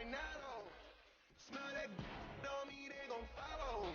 reinado. Smell that on me, they gon' follow.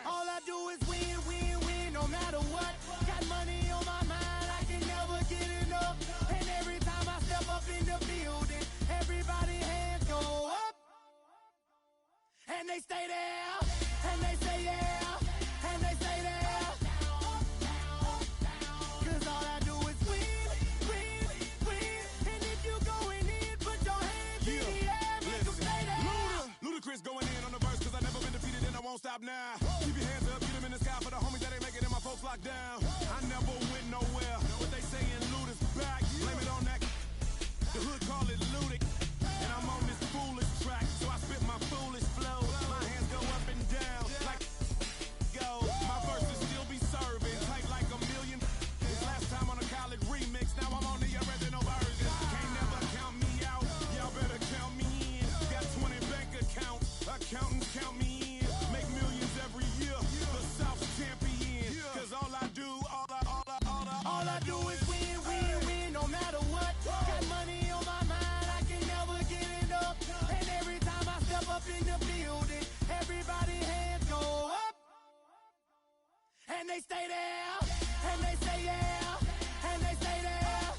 All I do is win, win, win, no matter what. Got money on my mind, I can never get enough. And every time I step up in the building, everybody hands go up. And they stay there, and they say yeah, and they stay there. Cause all I do is win, win, win. And if you going in, put your hands in the air, make them stay there. Ludacris going in on the verse, cause I never been defeated and I won't stop now. Keep your hands up, get them in the sky for the homies that ain't making it and my folks locked down. I never went nowhere, what they saying Luda's back. Blame it on that, the hood call it Ludic. And I'm on this foolish track, so I spit my foolish flow. My hands go up and down, like go. My verses still be serving, tight like a million. Last time on a college remix, now I'm on the original version. Can't never count me out, y'all better count me in. Got 20 bank accounts, accountants count me in. Make millions every year, the South's champion. Cause all I do is win, win, win, no matter what. Got money on my mind, I can never get enough. And every time I step up in the building, everybody hands go up. And they stay there, and they say yeah, and they stay there.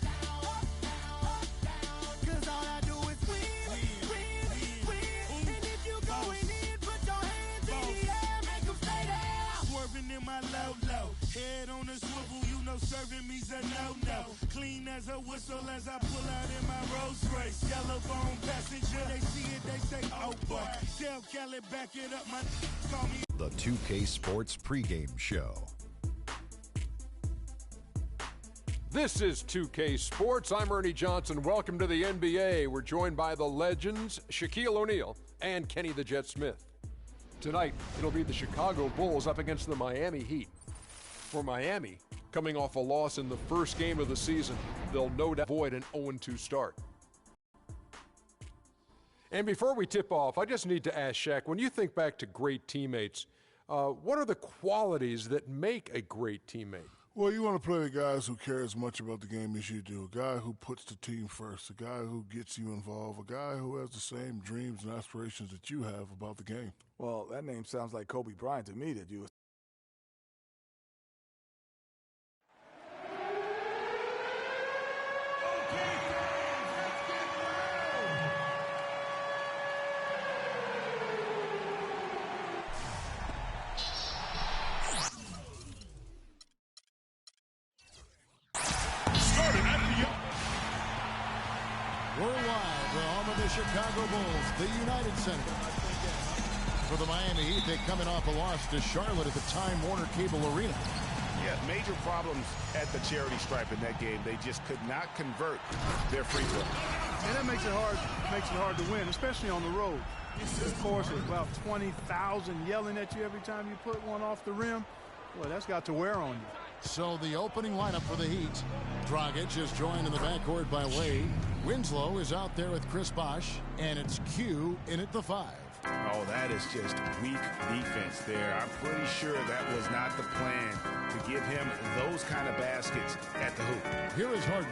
Cause all I do is win, win, win. And if you going in, put your hands in the air, make them stay there. Swerving in my low, head on a swivel, you know serving me's a no-no. Clean as a whistle as I pull out in my Rolls Royce. Yellow bone passenger, they see it, they say, oh boy. Tell Kelly, back it up, my call me. The 2K Sports pregame show. This is 2K Sports. I'm Ernie Johnson. Welcome to the NBA. We're joined by the legends Shaquille O'Neal and Kenny the Jet Smith. Tonight, it'll be the Chicago Bulls up against the Miami Heat. For Miami, coming off a loss in the first game of the season, they'll no doubt avoid an 0-2 start. And before we tip off, I just need to ask Shaq, when you think back to great teammates, what are the qualities that make a great teammate? Well, you want to play the guys who care as much about the game as you do, a guy who puts the team first, a guy who gets you involved, a guy who has the same dreams and aspirations that you have about the game. Well, that name sounds like Kobe Bryant to me that you. Worldwide, the home of the Chicago Bulls, the United Center. For the Miami Heat, they're coming off a loss to Charlotte at the Time Warner Cable Arena. Yeah, major problems at the charity stripe in that game. They just could not convert their free throw. And that makes it hard to win, especially on the road. Of course, it's about 20,000 yelling at you every time you put one off the rim. Well, that's got to wear on you. So the opening lineup for the Heat. Dragic is joined in the backcourt by Wade. Winslow is out there with Chris Bosh, and it's Q in at the 5. Oh, that is just weak defense there. I'm pretty sure that was not the plan to give him those kind of baskets at the hoop. Here is Harden,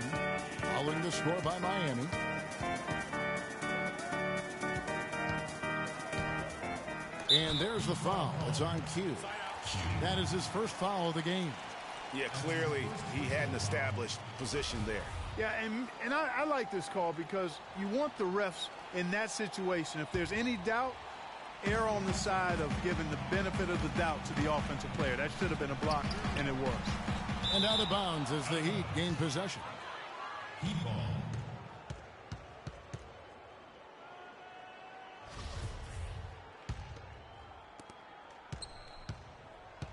following the score by Miami. And there's the foul. It's on Q. That is his first foul of the game. Yeah, clearly he had an established position there. Yeah, and I like this call because you want the refs in that situation. If there's any doubt, err on the side of giving the benefit of the doubt to the offensive player. That should have been a block, and it was. And out of bounds as the Heat gain possession. Heat ball.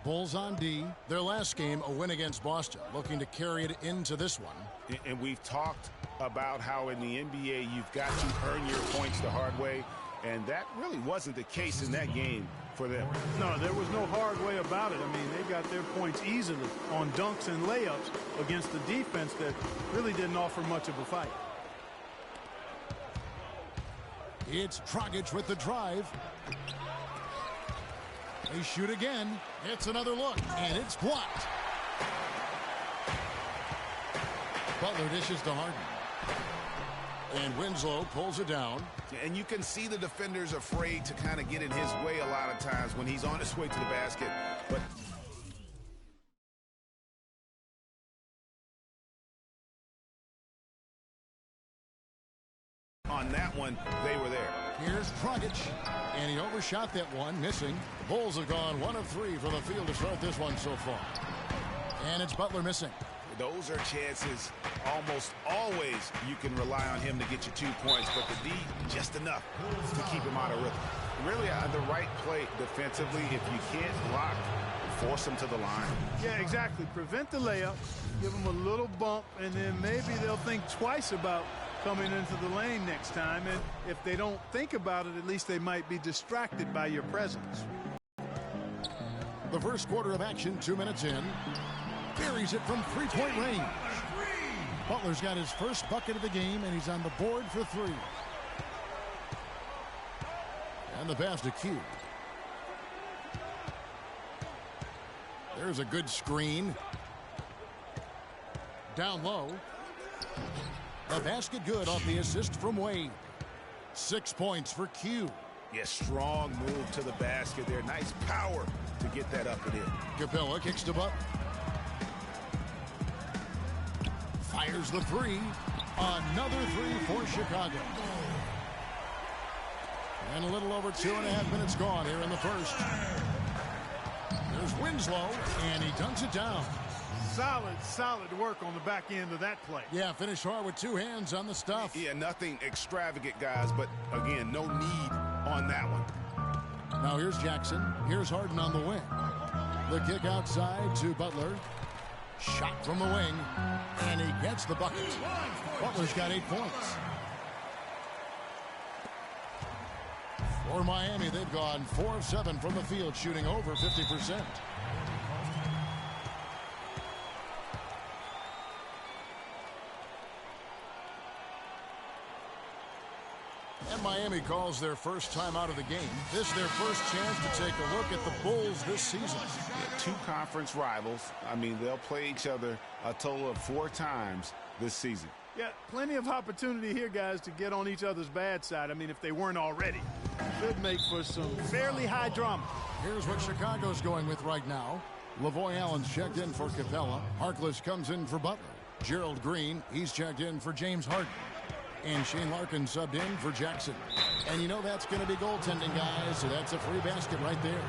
Bulls on D. Their last game, a win against Boston, looking to carry it into this one. And we've talked about how in the NBA you've got to earn your points the hard way, and that really wasn't the case in that game for them. No, there was no hard way about it. I mean, they got their points easily on dunks and layups against the defense that really didn't offer much of a fight. It's Dragic with the drive. They shoot again. It's another look, and it's blocked. Butler dishes to Harden. And Winslow pulls it down. And you can see the defenders afraid to kind of get in his way a lot of times when he's on his way to the basket. But on that one, they were there. Here's Dragic, and he overshot that one, missing. The Bulls have gone 1 of 3 from the field to start this one so far. And it's Butler missing. Those are chances almost always you can rely on him to get you 2 points, but the D, just enough to keep him out of rhythm. Really, the right play defensively, if you can't block, force him to the line. Yeah, exactly. Prevent the layup, give them a little bump, and then maybe they'll think twice about coming into the lane next time. And if they don't think about it, at least they might be distracted by your presence. The first quarter of action, 2 minutes in. Buries it from three-point range. Butler's got his first bucket of the game, and he's on the board for 3. And the pass to Q. There's a good screen. Down low. The basket good off the assist from Wade. 6 points for Q. Yeah, strong move to the basket there. Nice power to get that up and in. Capella kicks to Butler. Fires the 3. Another 3 for Chicago. And a little over 2.5 minutes gone here in the first. There's Winslow, and he dunks it down. Solid work on the back end of that play. Yeah, finished hard with 2 hands on the stuff. Yeah, nothing extravagant, guys, but again, no need on that one. Now here's Jackson. Here's Harden on the wing. The kick outside to Butler. Shot from the wing, and he gets the bucket. Butler's got 8 points. For Miami, they've gone 4 of 7 from the field, shooting over 50%. And Miami calls their first time out of the game. This is their first chance to take a look at the Bulls this season. Yeah, 2 conference rivals. I mean, they'll play each other a total of 4 times this season. Yeah, plenty of opportunity here, guys, to get on each other's bad side. I mean, if they weren't already. Should make for some fairly high drama. Here's what Chicago's going with right now. Lavoy Allen's checked in for Capella. Harkless comes in for Butler. Gerald Green, he's checked in for James Harden. And Shane Larkin subbed in for Jackson. And you know that's going to be goaltending, guys, so that's a free basket right there.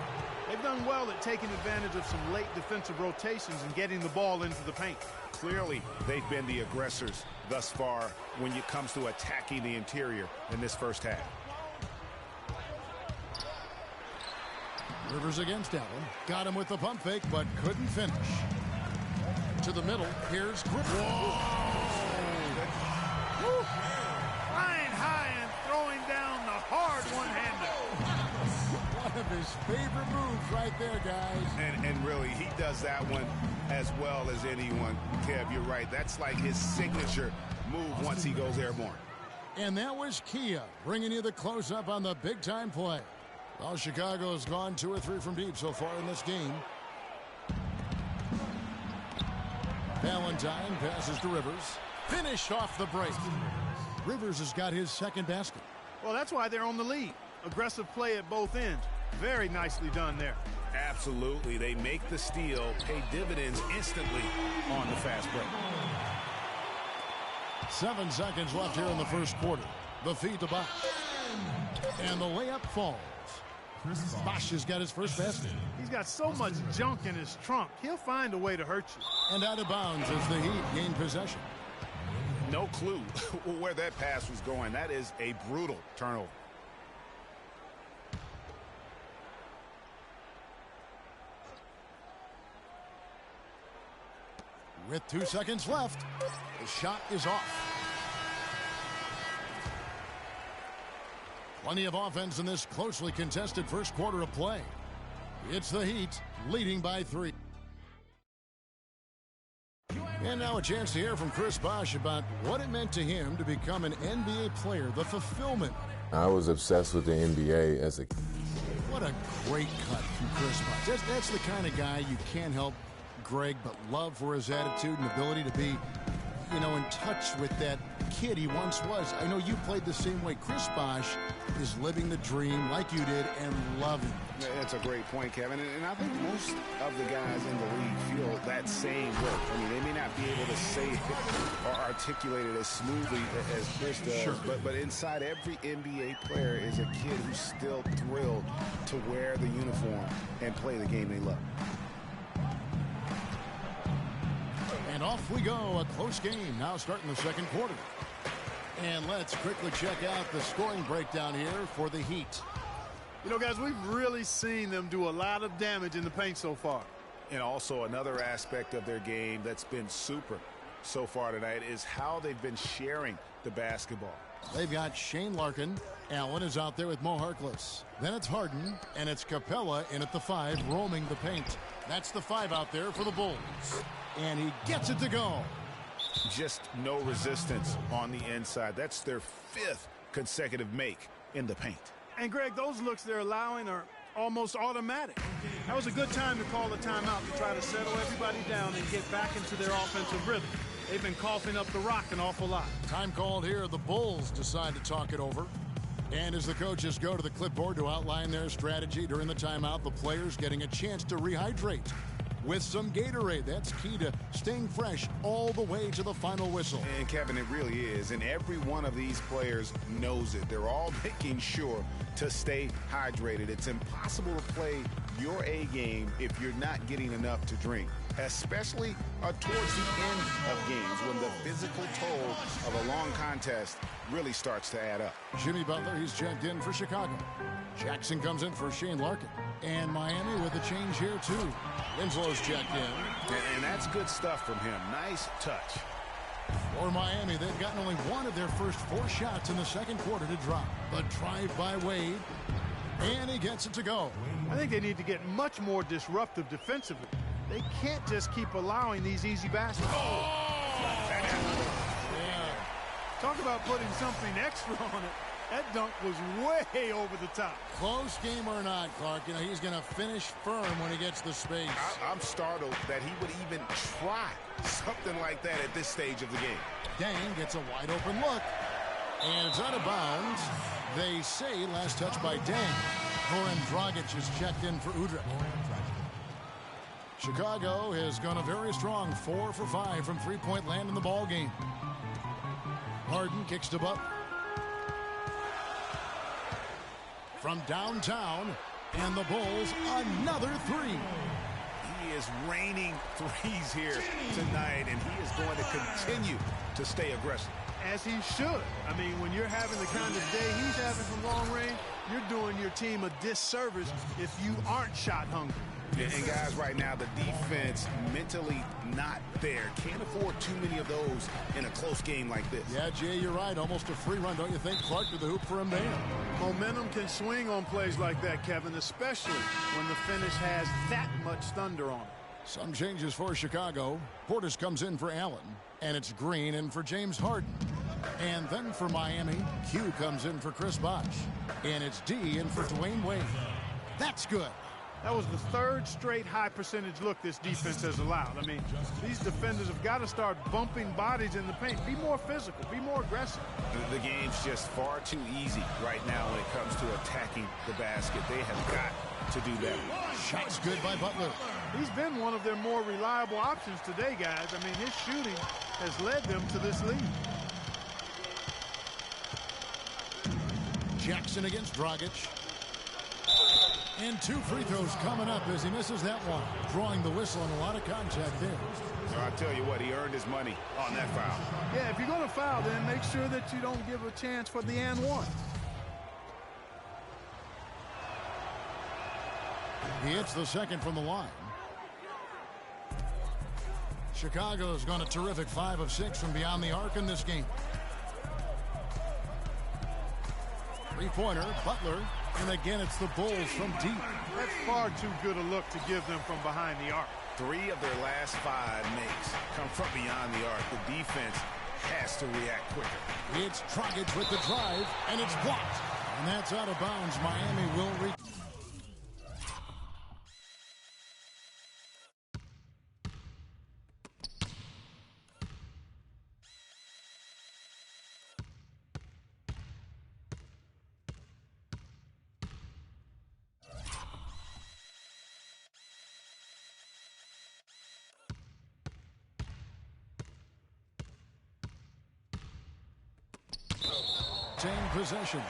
They've done well at taking advantage of some late defensive rotations and getting the ball into the paint. Clearly, they've been the aggressors thus far when it comes to attacking the interior in this first half. Rivers against Allen. Got him with the pump fake, but couldn't finish. To the middle. Here's Griffin. Flying high and throwing down the hard one-hander. One of his favorite moves right there, guys. And really, he does that one as well as anyone. Kev, you're right. That's like his signature move once he goes airborne. And that was Kia bringing you the close-up on the big-time play. Well, Chicago's gone 2 or 3 from deep so far in this game. Valentine passes to Rivers. Finished off the break. Rivers has got his second basket. Well, that's why they're on the lead. Aggressive play at both ends. Very nicely done there. Absolutely. They make the steal, pay dividends instantly on the fast break. 7 seconds left here in the first quarter. The feed to Bosch. And the layup falls. Bosch has got his first basket. He's got so much junk in his trunk. He'll find a way to hurt you. And out of bounds as the Heat gain possession. No clue where that pass was going. That is a brutal turnover. With 2 seconds left, the shot is off. Plenty of offense in this closely contested first quarter of play. It's the Heat leading by 3. And now a chance to hear from Chris Bosh about what it meant to him to become an NBA player, the fulfillment. I was obsessed with the NBA as a kid. What a great cut from Chris Bosh. That's the kind of guy you can't help, Greg, but love for his attitude and ability to be, in touch with that kid he once was. I know you played the same way. Chris Bosh is living the dream like you did and loving it. That's a great point, Kevin. And I think most of the guys in the league feel that same way. I mean, they may not be able to say it or articulate it as smoothly as Chris does. Sure. But inside every NBA player is a kid who's still thrilled to wear the uniform and play the game they love. And off we go. A close game now starting the second quarter. And let's quickly check out the scoring breakdown here for the Heat. Guys, we've really seen them do a lot of damage in the paint so far. And also another aspect of their game that's been super so far tonight is how they've been sharing the basketball. They've got Shane Larkin. Allen is out there with Mo Harkless. Then it's Harden, and it's Capella in at the 5, roaming the paint. That's the 5 out there for the Bulls. And he gets it to go. Just no resistance on the inside. That's their 5th consecutive make in the paint. And, Greg, those looks they're allowing are almost automatic. That was a good time to call a timeout to try to settle everybody down and get back into their offensive rhythm. They've been coughing up the rock an awful lot. Time called here. The Bulls decide to talk it over. And as the coaches go to the clipboard to outline their strategy during the timeout, the players getting a chance to rehydrate with some Gatorade. That's key to staying fresh all the way to the final whistle. And, Kevin, it really is. And every one of these players knows it. They're all making sure to stay hydrated. It's impossible to play your A game if you're not getting enough to drink, especially towards the end of games when the physical toll of a long contest really starts to add up. Jimmy Butler, he's checked in for Chicago. Jackson comes in for Shane Larkin. And Miami with a change here, too. Winslow's checked in. And that's good stuff from him. Nice touch. For Miami, they've gotten only one of their first 4 shots in the second quarter to drop. The drive by Wade. And he gets it to go. I think they need to get much more disruptive defensively. They can't just keep allowing these easy baskets. Yeah. Talk about putting something extra on it. That dunk was way over the top. Close game or not, Clark, he's going to finish firm when he gets the space. I'm startled that he would even try something like that at this stage of the game. Dang gets a wide open look. And it's out of bounds. They say last touch by Dang. Goran Dragic is checked in for Udrih. Chicago has gone a very strong 4 for 5 from three-point land in the ball game. Harden kicks to Butler. From downtown, and the Bulls another 3. He is raining threes here tonight, and he is going to continue to stay aggressive. As he should. I mean, when you're having the kind of day he's having from long range, you're doing your team a disservice if you aren't shot hungry. And guys, right now, the defense mentally not there. Can't afford too many of those in a close game like this. Yeah, Jay, you're right. Almost a free run, don't you think? Clark to the hoop for him there. Momentum can swing on plays like that, Kevin, especially when the finish has that much thunder on it. Some changes for Chicago. Portis comes in for Allen, and it's Green in for James Harden. And then for Miami, Q comes in for Chris Bosh, and it's D in for Dwayne Wade. That's good. That was the 3rd straight high percentage look this defense has allowed. I mean, these defenders have got to start bumping bodies in the paint. Be more physical. Be more aggressive. The game's just far too easy right now when it comes to attacking the basket. They have got to do better. Shots good by Butler. He's been one of their more reliable options today, guys. I mean, his shooting has led them to this lead. Jackson against Dragic. And 2 free throws coming up as he misses that one. Drawing the whistle and a lot of contact there. So I tell you what, he earned his money on that foul. Yeah, if you're going to foul, then make sure that you don't give a chance for the and one. He hits the second from the line. Chicago's gone a terrific 5 of 6 from beyond the arc in this game. Three-pointer, Butler. And again, it's the Bulls from deep. That's far too good a look to give them from behind the arc. 3 of their last 5 makes come from beyond the arc. The defense has to react quicker. It's Dragic with the drive, and it's blocked. And that's out of bounds. Miami will reach. Possession.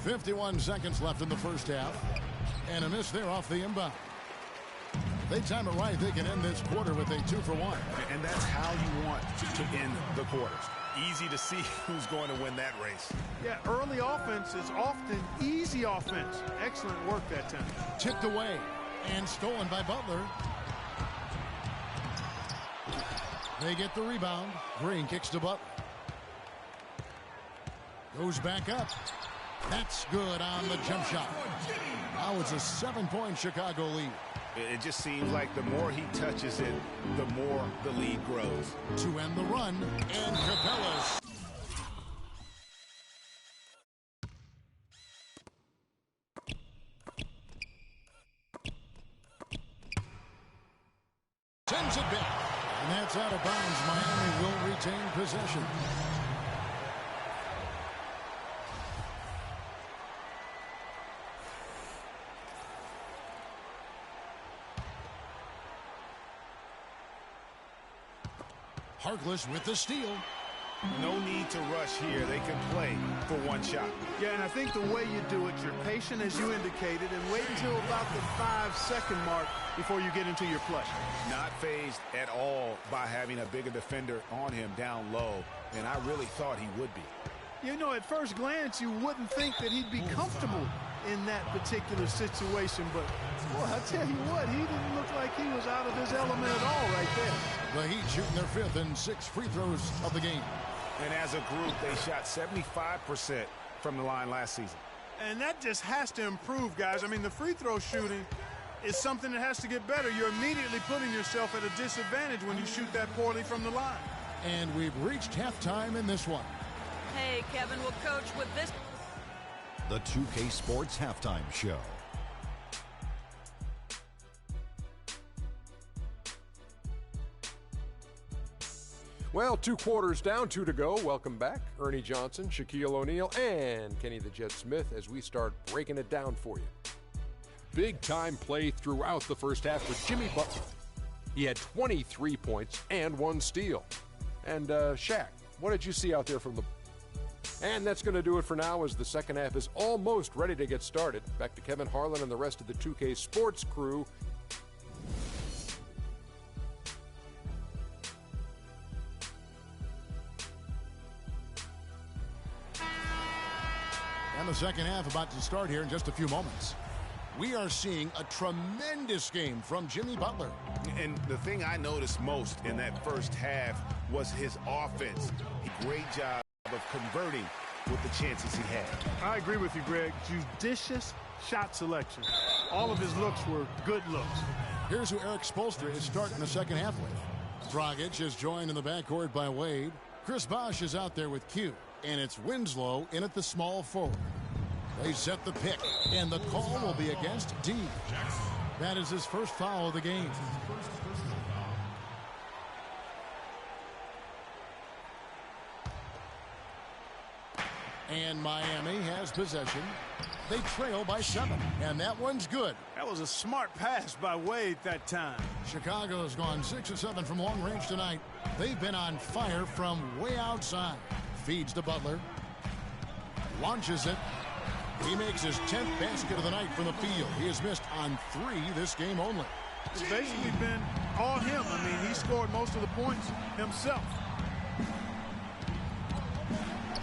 .51 seconds left in the first half. And a miss there off the inbound. They time it right. They can end this quarter with a 2-for-1. And that's how you want to end the quarters. Easy to see who's going to win that race. Yeah, early offense is often easy offense. Excellent work that time. Tipped away and stolen by Butler. They get the rebound. Green kicks to Butler. Goes back up. That's good on the jump shot. Now it's a 7-point Chicago lead. It just seems like the more he touches it, the more the lead grows. To end the run, and Capella's. Sends it back. And that's out of bounds. Miami will retain possession. Harkless with the steal. No need to rush here. They can play for one shot. Yeah, and I think the way you do it, you're patient as you indicated, and wait until about the 5-second mark before you get into your play. Not fazed at all by having a bigger defender on him down low, and I really thought he would be. You know, at first glance, you wouldn't think that he'd be comfortable in that particular situation, but boy, I tell you what, he didn't look like he was out of his element at all right there. The Heat shooting their 5th and 6th free throws of the game. And as a group, they shot 75% from the line last season. And that just has to improve, guys. I mean, the free throw shooting is something that has to get better. You're immediately putting yourself at a disadvantage when you shoot that poorly from the line. And we've reached halftime in this one. Hey, Kevin, will coach with this. The 2K Sports Halftime Show. Well, 2 quarters down, 2 to go. Welcome back, Ernie Johnson, Shaquille O'Neal, and Kenny the Jet Smith as we start breaking it down for you. Big-time play throughout the first half for Jimmy Butler. He had 23 points and 1 steal. And Shaq, what did you see out there from the... And that's going to do it for now as the second half is almost ready to get started. Back to Kevin Harlan and the rest of the 2K Sports crew. And the second half about to start here in just a few moments. We are seeing a tremendous game from Jimmy Butler. And the thing I noticed most in that first half was his offense. Great job of converting with the chances he had. I agree with you, Greg. Judicious shot selection. All of his looks were good looks. Here's who Eric Spoelstra is starting the second half with. Dragic is joined in the backcourt by Wade. Chris Bosh is out there with Q. And it's Winslow in at the small forward. They set the pick, and the call will be against D. That is his first foul of the game. And Miami has possession. They trail by 7, and that one's good. That was a smart pass by Wade that time. Chicago has gone 6 of 7 from long range tonight. They've been on fire from way outside. Feeds to Butler. Launches it. He makes his 10th basket of the night from the field. He has missed on 3 this game only. It's basically been all him. I mean, he scored most of the points himself.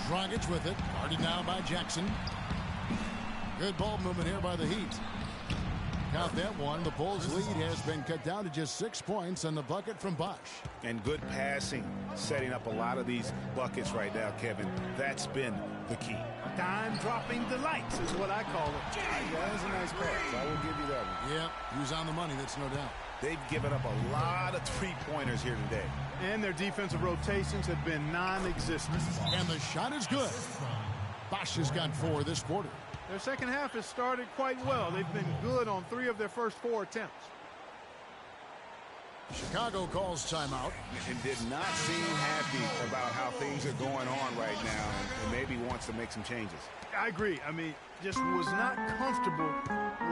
Dragic with it. Guarded now by Jackson. Good ball movement here by the Heat. Count that one. The Bulls' lead has been cut down to just 6 points on the bucket from Bosch. And good passing, setting up a lot of these buckets right now, Kevin. That's been the key. Dime-dropping delights is what I call it. That was a nice pass. I will give you that one. Yep, he was on the money, that's no doubt. They've given up a lot of three-pointers here today. And their defensive rotations have been non-existent. And the shot is good. Bosch has got 4 this quarter. Their second half has started quite well. They've been good on 3 of their first 4 attempts. Chicago calls timeout. And did not seem happy about how things are going on right now, and maybe wants to make some changes. I agree. I mean, just was not comfortable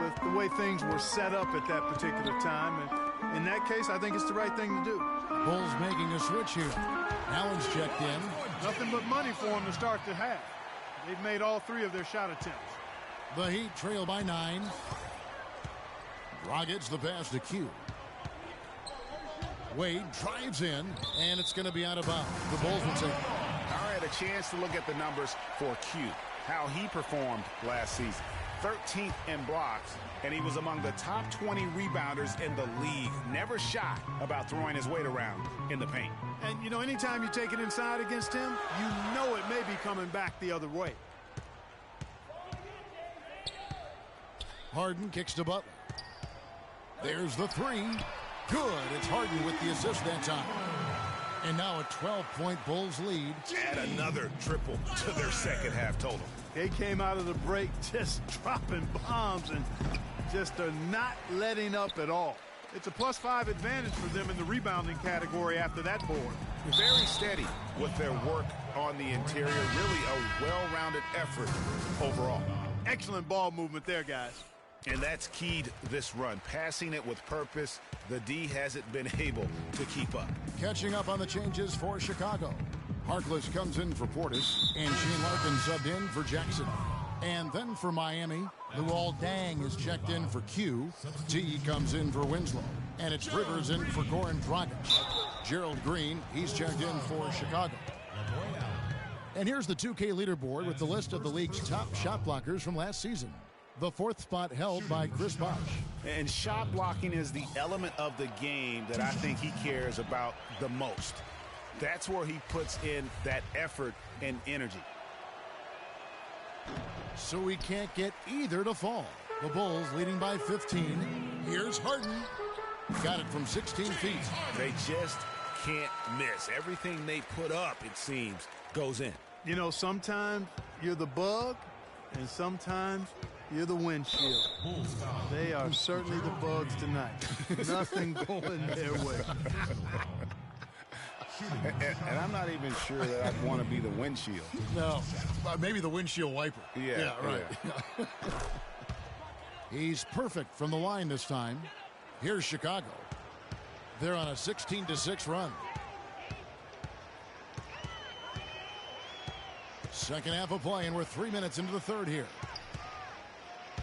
with the way things were set up at that particular time. And in that case, I think it's the right thing to do. Bulls making a switch here. Allen's checked in. Nothing but money for them to start the half. They've made all 3 of their shot attempts. The Heat trail by 9. Dragic the pass to Q. Wade drives in, and it's going to be out of bounds. The Bulls will take it. All right, a chance to look at the numbers for Q. How he performed last season. 13th in blocks, and he was among the top 20 rebounders in the league. Never shy about throwing his weight around in the paint. And, you know, anytime you take it inside against him, you know it may be coming back the other way. Harden kicks to Butler. There's the 3. Good. It's Harden with the assist that time. And now a 12-point Bulls lead. Add another triple to their second half total. They came out of the break just dropping bombs and just are not letting up at all. It's a +5 advantage for them in the rebounding category after that board. Very steady with their work on the interior. Really a well-rounded effort overall. Excellent ball movement there, guys. And that's keyed this run. Passing it with purpose. The D hasn't been able to keep up. Catching up on the changes for Chicago. Harkless comes in for Portis, and Shane Larkin subbed in for Jackson. And then for Miami, Luol Deng is checked in for Q. T comes in for Winslow. And it's Rivers in for Goran Dragic. Gerald Green, he's checked in for Chicago. And here's the 2K leaderboard with the list of the league's top shot blockers from last season. The 4th spot held by Chris Bosh. And shot blocking is the element of the game that I think he cares about the most. That's where he puts in that effort and energy. So we can't get either to fall. The Bulls leading by 15. Here's Harden. Got it from 16 feet. They just can't miss. Everything they put up, it seems, goes in. You know, sometimes you're the bug, and sometimes you're the windshield. They are certainly the bugs tonight. Nothing going their way. And I'm not even sure that I'd want to be the windshield. No, maybe the windshield wiper. Yeah, right. Yeah. He's perfect from the line this time. Here's Chicago. They're on a 16-6 run. Second half of play, and we're 3 minutes into the third here.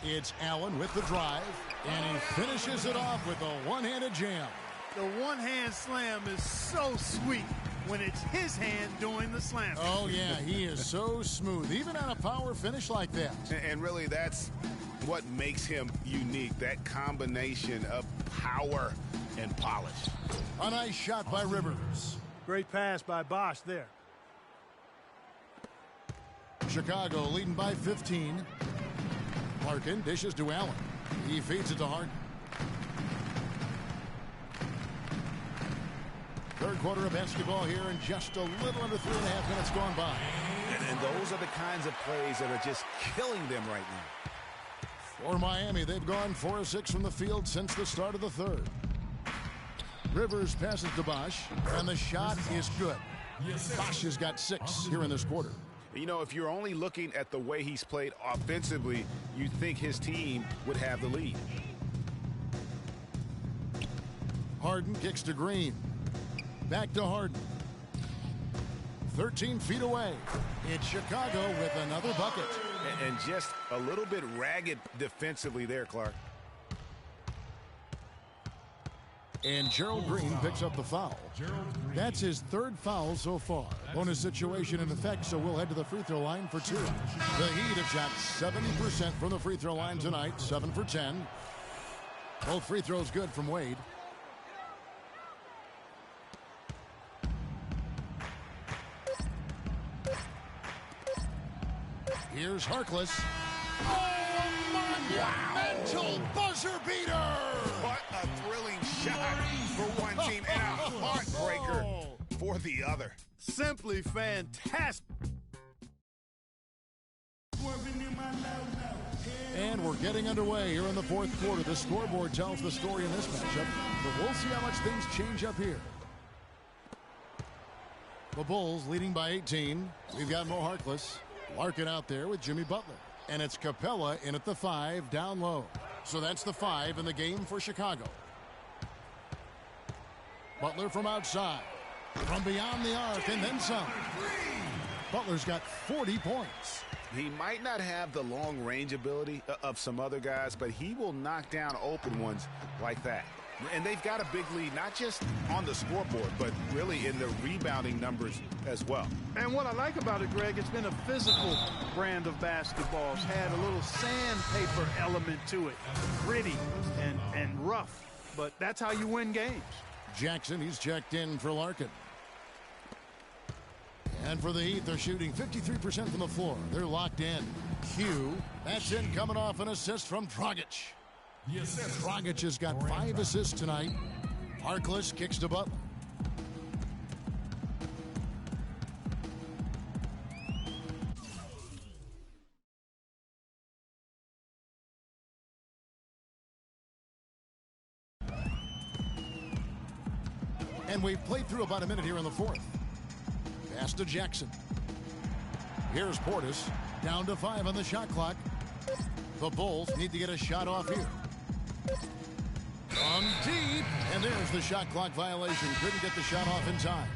It's Allen with the drive, and he finishes it off with a one-handed jam. The one-hand slam is so sweet when it's his hand doing the slam. Oh, yeah, he is so smooth, even on a power finish like that. And really, that's what makes him unique, that combination of power and polish. A nice shot by Rivers. Great pass by Bosh there. Chicago leading by 15. Larkin dishes to Allen. He feeds it to Harden. Third quarter of basketball here, and just a little under 3.5 minutes gone by. And those are the kinds of plays that are just killing them right now. For Miami, they've gone 4 of 6 from the field since the start of the third. Rivers passes to Bosh, and the shot is good. Bosh has got 6 here in this quarter. You know, if you're only looking at the way he's played offensively, you'd think his team would have the lead. Harden kicks to Green. Back to Harden. 13 feet away. It's Chicago with another bucket. And just a little bit ragged defensively there, Clark. And Gerald Green picks up the foul. That's his third foul so far. Bonus situation in effect, so we'll head to the free throw line for 2. The Heat have shot 70% from the free throw line tonight, 7 for 10. Both free throws good from Wade. Here's Harkless. Monumental buzzer beater! What a thrilling shot for one team and a heartbreaker for the other. Simply fantastic. And we're getting underway here in the fourth quarter. The scoreboard tells the story in this matchup, but we'll see how much things change up here. The Bulls leading by 18. We've got Mo Harkless. Larkin out there with Jimmy Butler. And it's Capella in at the 5 down low. So that's the 5 in the game for Chicago. Butler from outside. From beyond the arc and then some. Butler's got 40 points. He might not have the long range ability of some other guys, but he will knock down open ones like that. And they've got a big lead, not just on the scoreboard, but really in the rebounding numbers as well. And what I like about it, Greg, it's been a physical brand of basketball. It's had a little sandpaper element to it. Gritty and rough, but that's how you win games. Jackson, he's checked in for Larkin. And for the Heat, they're shooting 53% from the floor. They're locked in. Q, that's in coming off an assist from Dragic. Dragic has got 5 assists tonight. Harkless kicks to Butler. And we've played through about a minute here in the fourth. Pass to Jackson. Here's Portis. Down to 5 on the shot clock. The Bulls need to get a shot off here. From deep. And there's the shot clock violation. Couldn't get the shot off in time.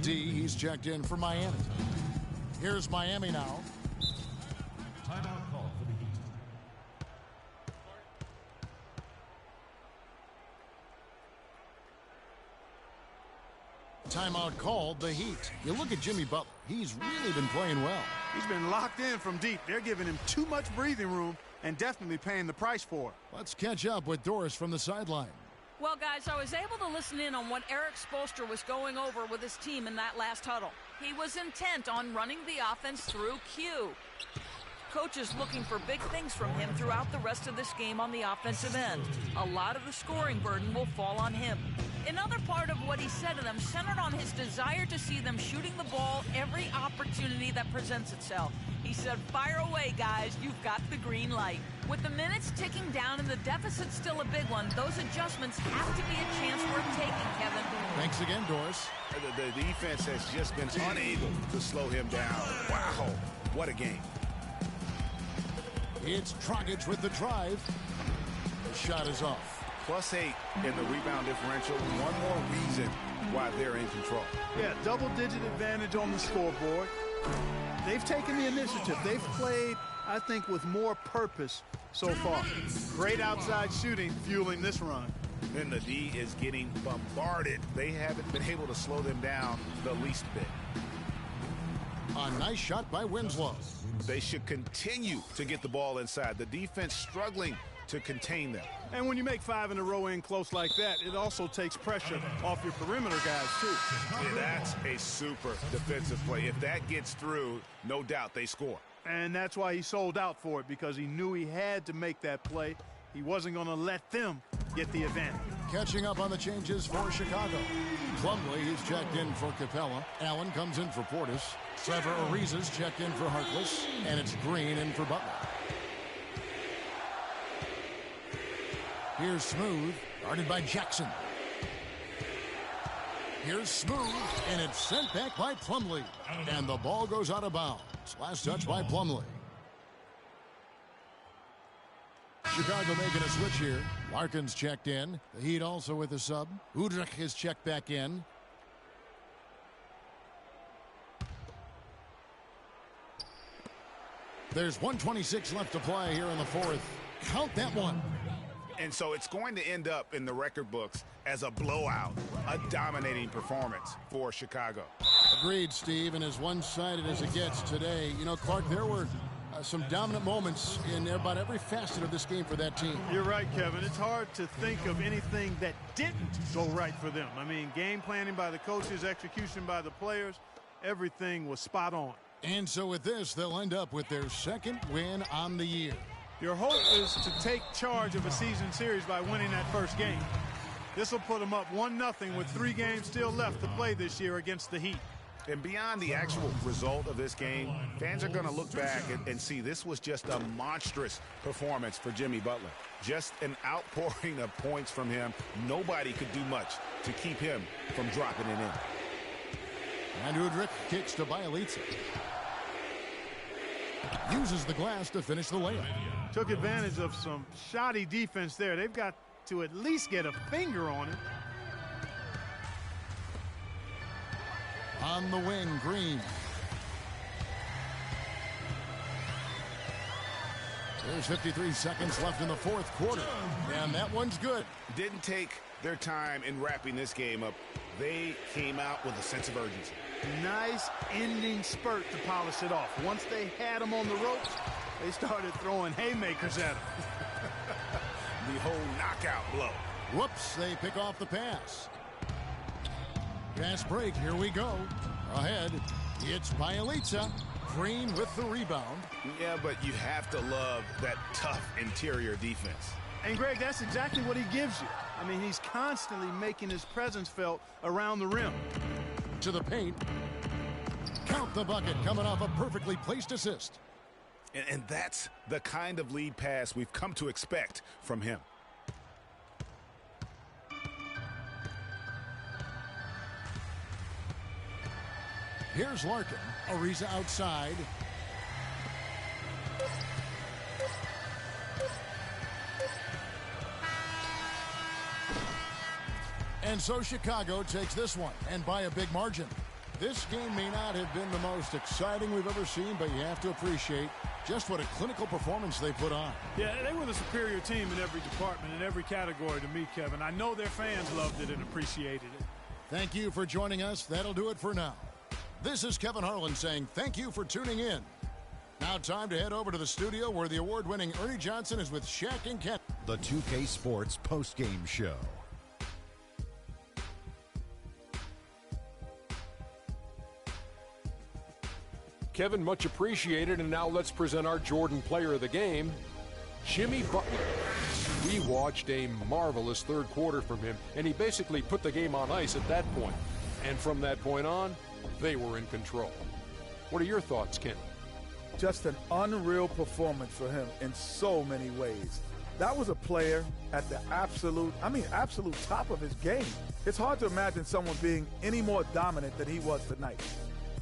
D, he's checked in for Miami. Here's Miami now. Timeout call for the Heat. Timeout called the Heat. You look at Jimmy Butler. He's really been playing well. He's been locked in from deep. They're giving him too much breathing room and definitely paying the price for it. Let's catch up with Doris from the sideline. Well, guys, I was able to listen in on what Eric Spoelstra was going over with his team in that last huddle. He was intent on running the offense through Q. Coach is looking for big things from him throughout the rest of this game on the offensive end. A lot of the scoring burden will fall on him. Another part of what he said to them centered on his desire to see them shooting the ball every opportunity that presents itself. He said, fire away, guys. You've got the green light. With the minutes ticking down and the deficit still a big one, those adjustments have to be a chance worth taking, Kevin. Thanks again, Doris. The defense has just been unable to slow him down. Wow, what a game. It's Dragic with the drive. The shot is off. +8 in the rebound differential. One more reason why they're in control. Yeah, double-digit advantage on the scoreboard. They've taken the initiative. They've played, I think, with more purpose so far. Great outside shooting fueling this run. Then the D is getting bombarded. They haven't been able to slow them down the least bit. A nice shot by Winslow. They should continue to get the ball inside. The defense struggling to contain them. And when you make 5 in a row in close like that, it also takes pressure off your perimeter guys, too. Yeah, that's a super defensive play. If that gets through, no doubt they score. And that's why he sold out for it, because he knew he had to make that play. He wasn't going to let them get the advantage. Catching up on the changes for Chicago. Plumlee, he's checked in for Capella. Allen comes in for Portis. Trevor Ariza's checked in for Harkless. And it's Green in for Butler. Here's Smooth, guarded by Jackson. Here's Smooth, and it's sent back by Plumlee. And the ball goes out of bounds. Last touch by Plumlee. Chicago making a switch here. Larkin's checked in. The Heat also with a sub. Udrich is checked back in. There's 1:26 left to play here in the fourth. Count that one. And so it's going to end up in the record books as a blowout, a dominating performance for Chicago. Agreed, Steve, and as one-sided as it gets today. You know, Clark, there were some dominant moments in about every facet of this game for that team. You're right, Kevin. It's hard to think of anything that didn't go right for them. I mean, game planning by the coaches, execution by the players, everything was spot on. And so with this, they'll end up with their second win on the year. Your hope is to take charge of a season series by winning that first game. This will put them up 1-0 with 3 games still left to play this year against the Heat. And beyond the actual result of this game, fans are going to look back and see this was just a monstrous performance for Jimmy Butler. Just an outpouring of points from him. Nobody could do much to keep him from dropping it in. And Udrich kicks to Bielitsa. Uses the glass to finish the layup. Took advantage of some shoddy defense there. They've got to at least get a finger on it. On the wing, Green. There's 53 seconds left in the fourth quarter. And that one's good. Didn't take their time in wrapping this game up. They came out with a sense of urgency. Nice ending spurt to polish it off. Once they had him on the ropes, they started throwing haymakers at him. The whole knockout blow. Whoops, they pick off the pass. Fast break, here we go. Ahead, it's Bielitsa. Green with the rebound. Yeah, but you have to love that tough interior defense. And, Greg, that's exactly what he gives you. I mean, he's constantly making his presence felt around the rim. To the paint. Count the bucket coming off a perfectly placed assist. And that's the kind of lead pass we've come to expect from him. Here's Larkin. Ariza outside. And so Chicago takes this one, and by a big margin. This game may not have been the most exciting we've ever seen, but you have to appreciate just what a clinical performance they put on. Yeah, they were the superior team in every department, in every category to me, Kevin. I know their fans loved it and appreciated it. Thank you for joining us. That'll do it for now. This is Kevin Harlan saying thank you for tuning in. Now time to head over to the studio where the award-winning Ernie Johnson is with Shaq and Ken. The 2K Sports postgame show. Kevin, much appreciated, and now let's present our Jordan player of the game, Jimmy Butler. We watched a marvelous third quarter from him, and he basically put the game on ice at that point. And from that point on, they were in control. What are your thoughts, Ken? Just an unreal performance for him in so many ways. That was a player at the absolute top of his game. It's hard to imagine someone being any more dominant than he was tonight.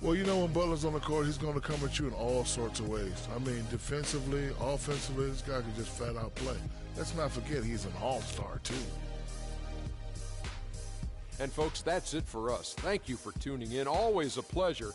Well, you know, when Butler's on the court, he's going to come at you in all sorts of ways. I mean, defensively, offensively, this guy can just flat out play. Let's not forget he's an all-star, too. And, folks, that's it for us. Thank you for tuning in. Always a pleasure.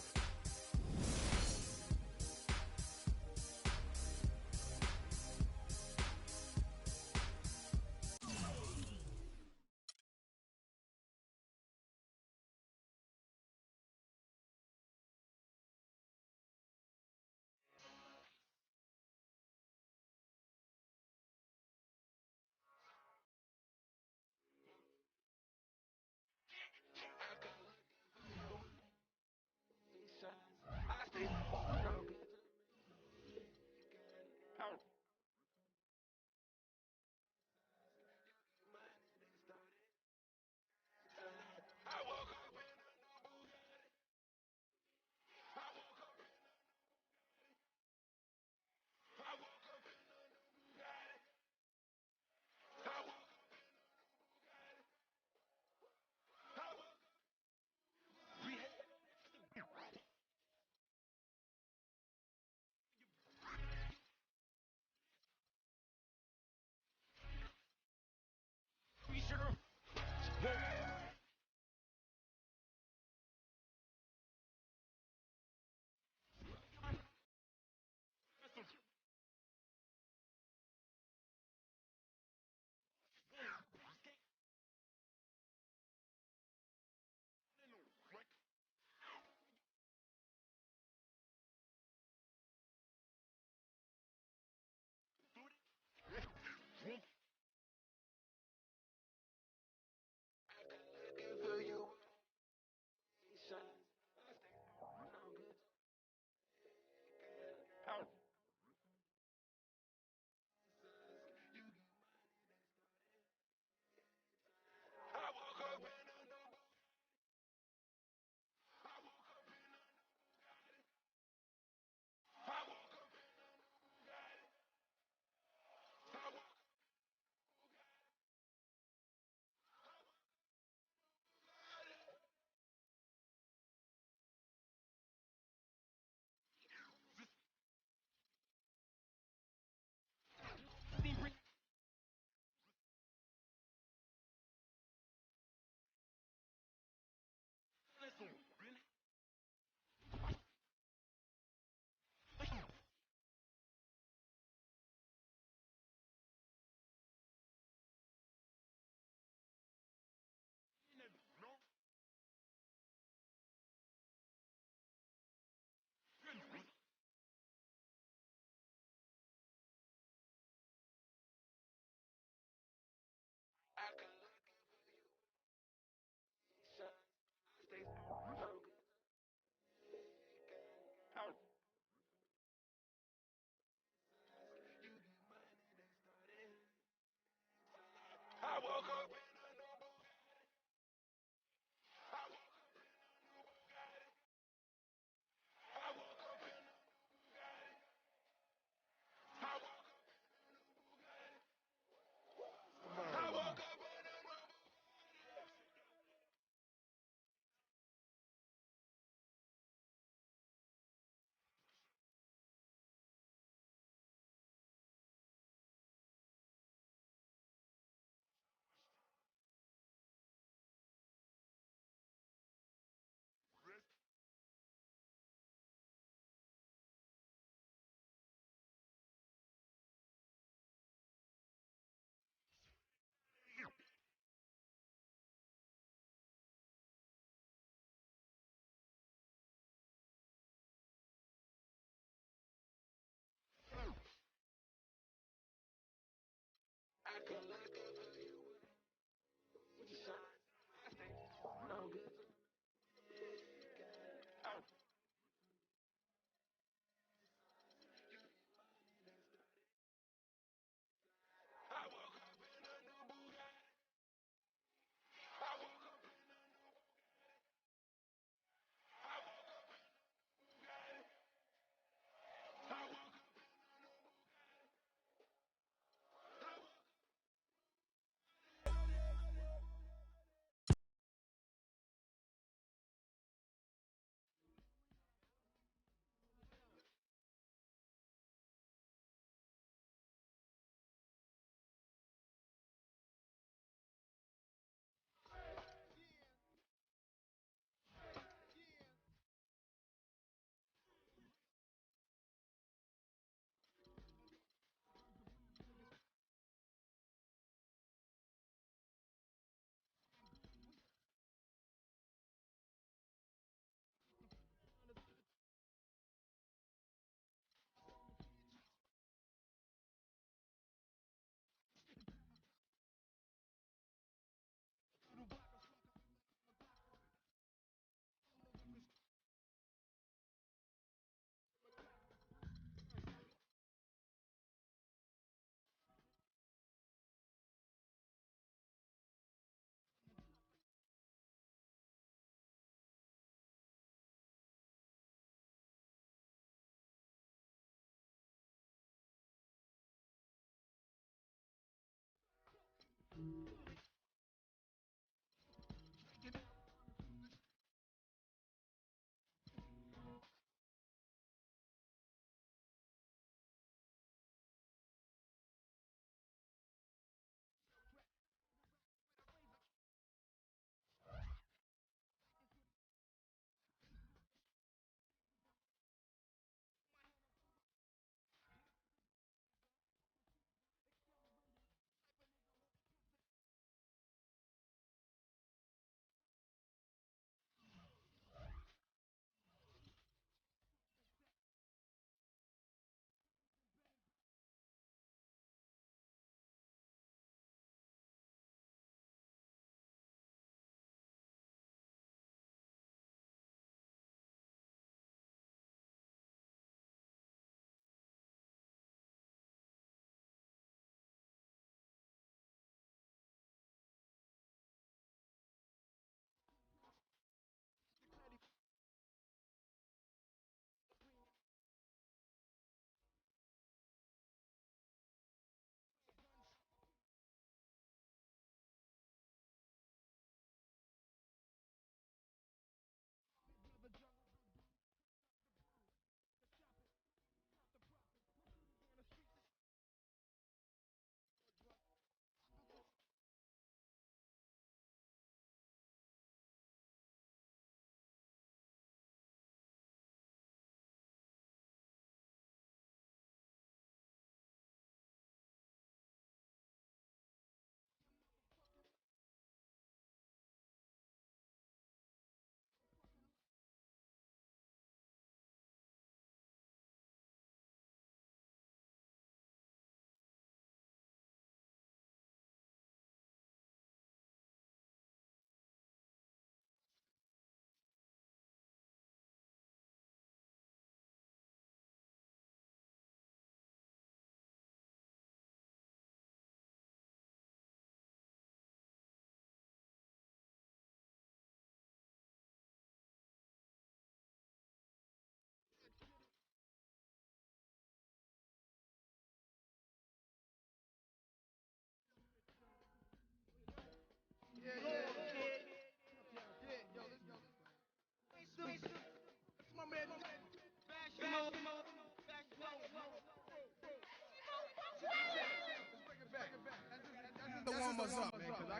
Warm us up, man, because I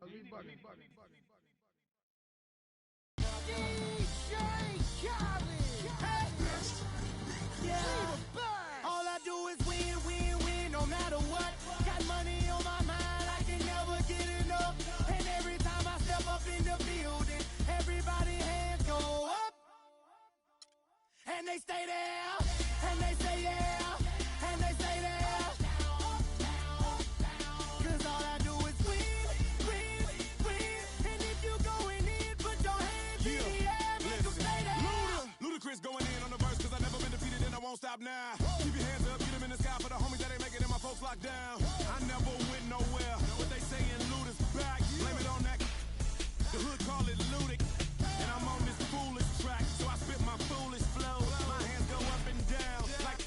be bugging. All I do is win, win, win, no matter what. Got money on my mind, I can never get enough. And every time I step up in the building, everybody hands go up. And they stay there, and they say yeah, and they say there. stop now. Keep your hands up, get them in the sky for the homies that ain't making it, my folks locked down. I never went nowhere. What they saying, loot is back. Blame it on that. The hood call it looting. And I'm on this foolish track, so I spit my foolish flow. My hands go up and down like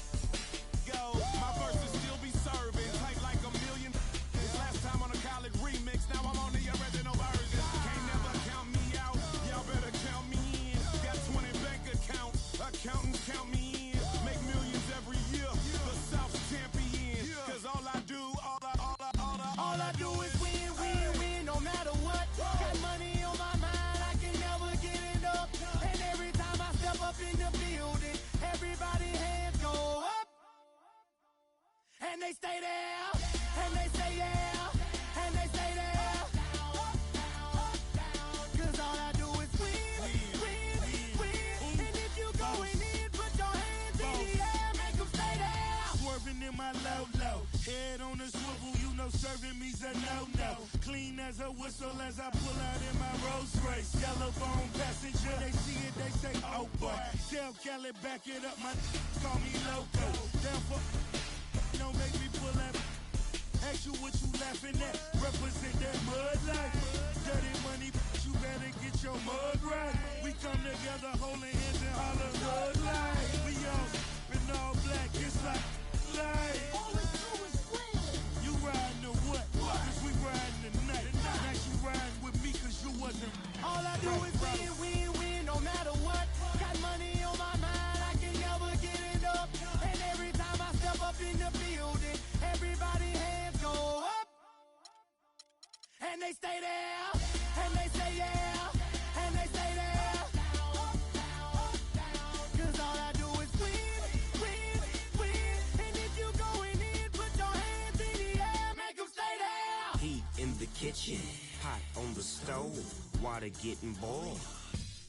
go. My verses still be serving, tight like a million. This last time on a college remix, now I'm on the original version. Can't never count me out, y'all better count me in. Got 20 bank accounts, accountants count me in. Make millions every year, the South's champion. Cause all I do, all I do is win, win, win, no matter what. Got money on my mind, I can never get enough. And every time I step up in the building, everybody hands go up. And they stay there, and they say yeah, and they stay there. Cause all I do is win, win, win. And if you going in, put your hands in the air, make them stay there. Swerving in my low, head on the swivel, you know serving me's a no-no. Clean as a whistle as I pull out in my Rolls Royce. Yellow bone passenger, they see it, they say, oh boy. Tell Kelly, back it up, my call me loco. Down for, don't make me pull that. Ask you what you laughing at, represent that mud life. Dirty money, you better get your mud right. We come together holding hands and holler good life. We all in all black, it's like life. All we do is win. You riding to what? Cause we riding tonight. Now you riding with me cause you wasn't. All I do is win, win, win, no matter what. Got money on my mind, I can never get enough. And every time I step up in the building, everybody hands go up. And they stay there, and they say yeah, and they stay there. Cause all I do is win, win, win. And if you going in, put your hands in the air, make them stay there. Heat in the kitchen, hot on the stove, water getting boiled.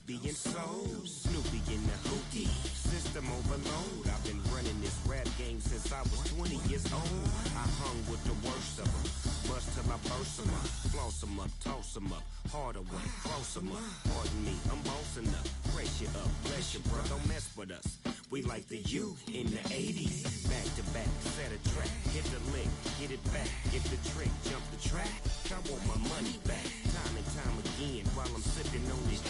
Being sold, Snoopy in the hootie, system overload. I've been running this rap game since I was 20 years old. I hung with the worst of them, bust till I burst them up, floss them up, toss them up, harder work, close them up. Pardon me, I'm bossing up, brace you up, bless you, bro, don't mess with us. We like the U in the 80s, back to back, set a track, hit the lick, get it back, get the trick, jump the track. I want my money back, time and time again, while I'm sipping on this.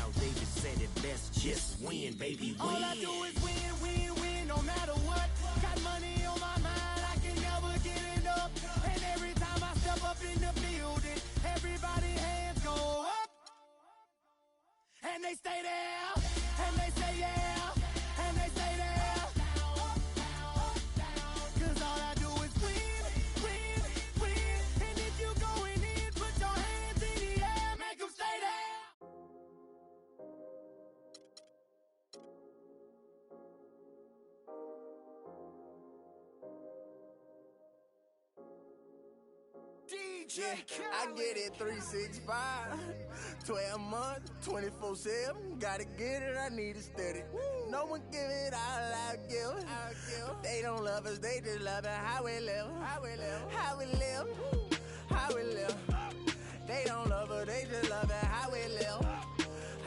Al Davis said it best, just win, baby, win. All I do is win, win, win, no matter what. Got money on my mind, I can never get enough. And every time I step up in the building, everybody hands go up. And they stay there, and they say yeah, and they stay there. Cause all I do is win, win, win. And if you going in, put your hands in the air, make them stay there. Yeah, I get it 365, 12 months, 24/7. Gotta get it, I need it steady. No one give it all I give. They don't love us, they just love it how we live. How we live, how we live, how we live. They don't love us, they just love it how we live.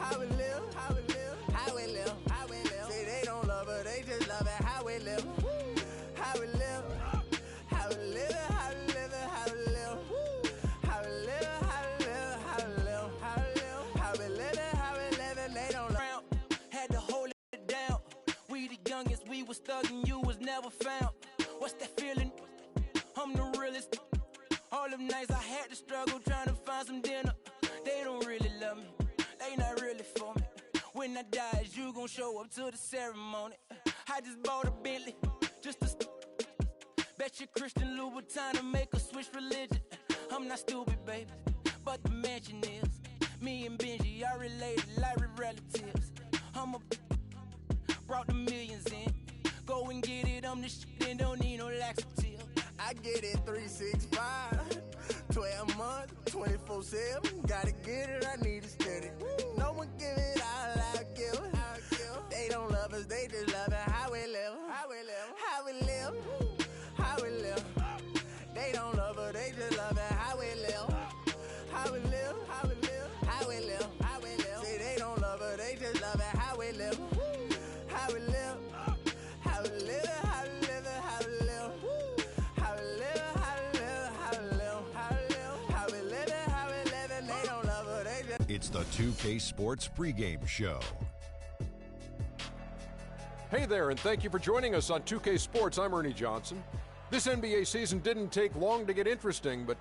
How we live, how we live, how we live, how we live. Say they don't love us, they just love it how we live. How we live, how we live, how we live, how we live. How we live, how we live, how we live, how we live, how we live, how we live, they don't round. Had to hold it down. We the youngest, we was thuggin', you was never found. What's that feeling? I'm the realest. All them nights I had to struggle trying to find some dinner. They don't really love me, they not really for me. When I die, is you gon' show up to the ceremony? I just bought a Bentley, just to bet you Christian Louboutin to make a switch religion. I'm not stupid, baby, but the mansion is. Me and Benji are related like we're relatives. Brought the millions in. Go and get it, I'm the shit and don't need no laxative. I get it 365, 12 months, 24/7. Gotta get it, I need it steady. No one give it all I give. They don't love us, they just love it how we live. How we live, how we live, how we live. They don't love us, they just love it how we live. How we live, how we live, how we live, how we live. Say they don't love us, they just love it how we live. How we live, how we live. It's the 2K Sports pregame show. Hey there, and thank you for joining us on 2K Sports. I'm Ernie Johnson. This NBA season didn't take long to get interesting, but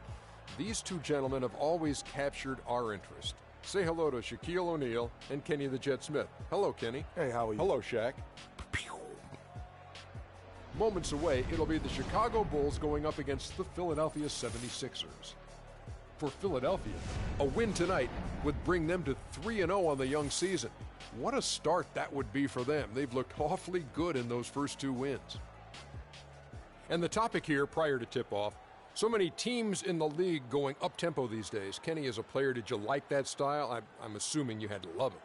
these two gentlemen have always captured our interest. Say hello to Shaquille O'Neal and Kenny the Jet Smith. Hello, Kenny. Hey, how are you? Hello, Shaq. Moments away, it'll be the Chicago Bulls going up against the Philadelphia 76ers. For Philadelphia, a win tonight would bring them to 3-0 on the young season. What a start that would be for them. They've looked awfully good in those first two wins. And the topic here, prior to tip-off, so many teams in the league going up-tempo these days. Kenny, as a player, did you like that style? I'm assuming you had to love it.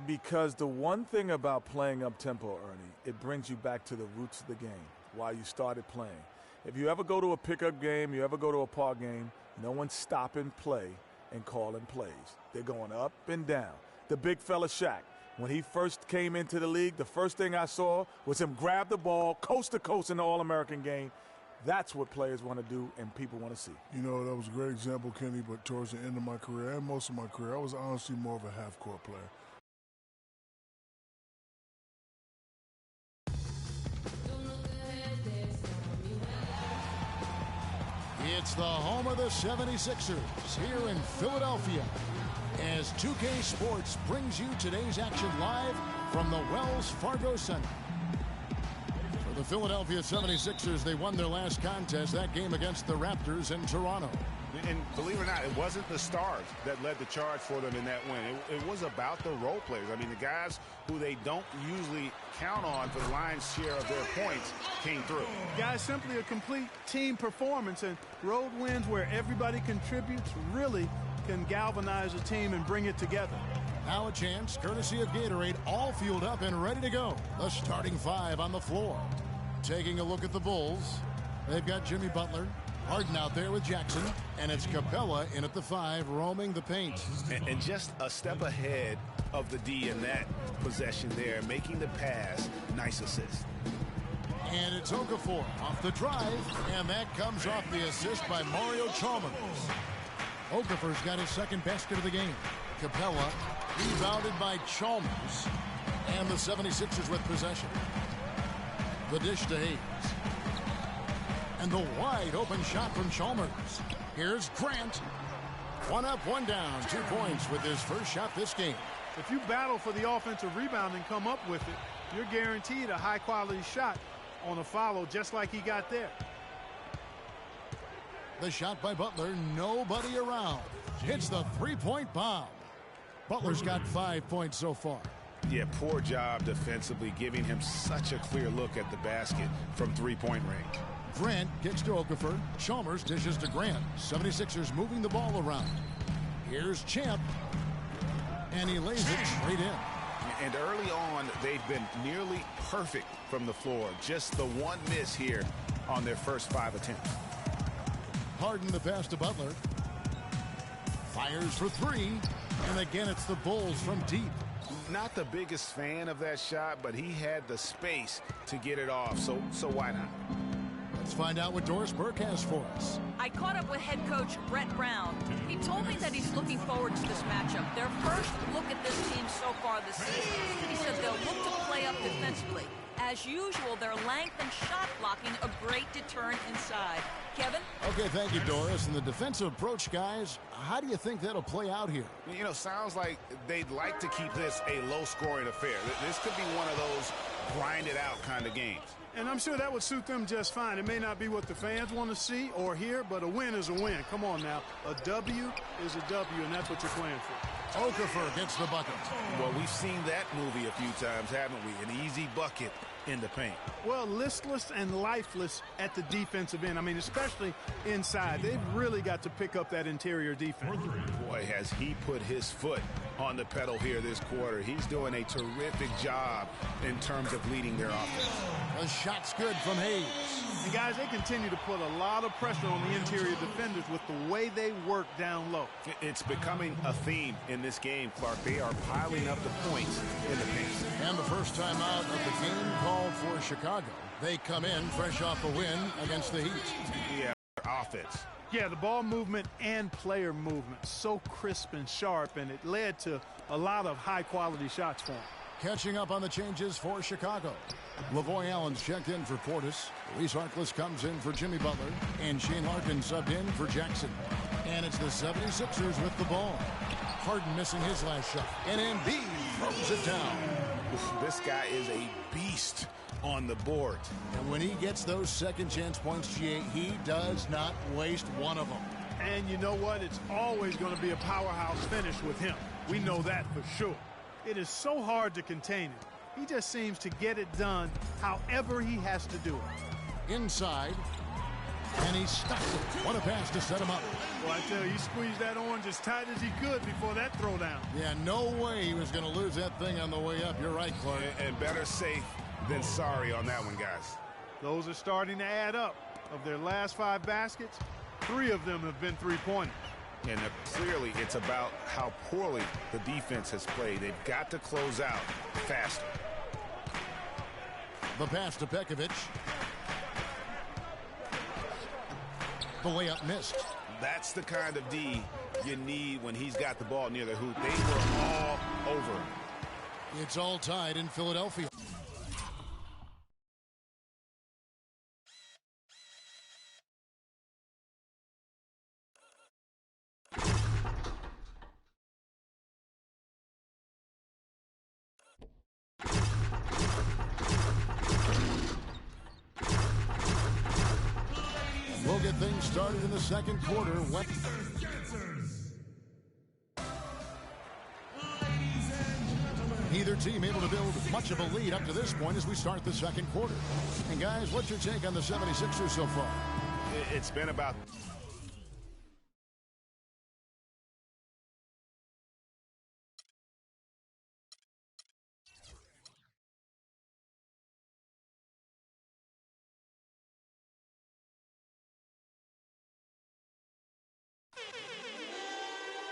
Because the one thing about playing up-tempo, Ernie, it brings you back to the roots of the game, why you started playing. If you ever go to a pickup game, you ever go to a park game, no one's stopping play and calling plays. They're going up and down. The big fella Shaq, when he first came into the league, the first thing I saw was him grab the ball coast to coast in the All-American game. That's what players want to do and people want to see. You know, that was a great example, Kenny, but towards the end of my career and most of my career, I was honestly more of a half-court player. It's the home of the 76ers here in Philadelphia as 2K Sports brings you today's action live from the Wells Fargo Center. For the Philadelphia 76ers, they won their last contest, that game against the Raptors in Toronto. And believe it or not, it wasn't the stars that led the charge for them in that win. It was about the role players. I mean, the guys who they don't usually count on for the lion's share of their points came through. Guys, simply a complete team performance, and road wins where everybody contributes really can galvanize a team and bring it together. Now a chance, courtesy of Gatorade, all fueled up and ready to go. The starting five on the floor. Taking a look at the Bulls, they've got Jimmy Butler, Harden out there with Jackson, and it's Capella in at the 5, roaming the paint. And just a step ahead of the D in that possession there, making the pass. Nice assist. And it's Okafor off the drive, and that comes off the assist by Mario Chalmers. Okafor's got his second basket of the game. Capella rebounded by Chalmers, and the 76ers with possession. The dish to Hayes. And the wide open shot from Chalmers. Here's Grant. One up, one down. 2 points with his first shot this game. If you battle for the offensive rebound and come up with it, you're guaranteed a high-quality shot on a follow just like he got there. The shot by Butler, nobody around. Hits the three-point bomb. Butler's got 5 points so far. Yeah, poor job defensively, giving him such a clear look at the basket from three-point range. Grant gets to Okafor. Chalmers dishes to Grant. 76ers moving the ball around. Here's Champ. And he lays it straight in. And early on, they've been nearly perfect from the floor. Just the one miss here on their first 5 attempts. Harden the pass to Butler. Fires for 3. And again, it's the Bulls from deep. Not the biggest fan of that shot, but he had the space to get it off, so why not? Let's find out what Doris Burke has for us. I caught up with head coach Brett Brown. He told me that he's looking forward to this matchup. Their first look at this team so far this season. He said they'll look to play up defensively. As usual, their length and shot blocking a great deterrent inside. Kevin? Okay, thank you, Doris. And the defensive approach, guys, how do you think that'll play out here? You know, sounds like they'd like to keep this a low-scoring affair. This could be one of those grind-it-out kind of games. And I'm sure that would suit them just fine. It may not be what the fans want to see or hear, but a win is a win. Come on now. A W is a W, and that's what you're playing for. Okafor gets the bucket. Well, we've seen that movie a few times, haven't we? An easy bucket in the paint. Well, listless and lifeless at the defensive end. I mean, especially inside. They've really got to pick up that interior defense. Boy, has he put his foot on the pedal here this quarter. He's doing a terrific job in terms of leading their offense. The shot's good from Hayes. And guys, they continue to put a lot of pressure on the interior defenders with the way they work down low. It's becoming a theme in this game, Clark. They are piling up the points in the paint. And the first time out of the game called for Chicago. They come in fresh off a win against the Heat. Yeah, offense. Yeah, the ball movement and player movement, so crisp and sharp, and it led to a lot of high-quality shots for him. Catching up on the changes for Chicago. Lavoy Allen's checked in for Portis. Reese Harkless comes in for Jimmy Butler. And Shane Larkin subbed in for Jackson. And it's the 76ers with the ball. Harden missing his last shot. And Embiid throws it down. This guy is a beast on the board. And when he gets those second chance points, GA, he does not waste one of them. And you know what? It's always going to be a powerhouse finish with him. We know that for sure. It is so hard to contain him. He just seems to get it done however he has to do it. Inside. And he stuffs it. What a pass to set him up. Well, I tell you, he squeezed that orange as tight as he could before that throwdown. Yeah, no way he was going to lose that thing on the way up. You're right, Clark. And better safe than sorry on that one, guys. Those are starting to add up. Of their last 5 baskets, 3 of them have been three-pointers. And clearly it's about how poorly the defense has played. They've got to close out faster. The pass to Pekovic. The layup missed. That's the kind of D you need when he's got the ball near the hoop. They were all over him. It's all tied in Philadelphia. We'll get things started in the second quarter. Neither team able to build much of a lead up to this point as we start the second quarter. And guys, what's your take on the 76ers so far? It's been about...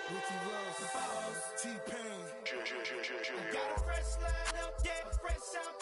Ricky Rose, T-Pain. Got a fresh line up, yeah, fresh out.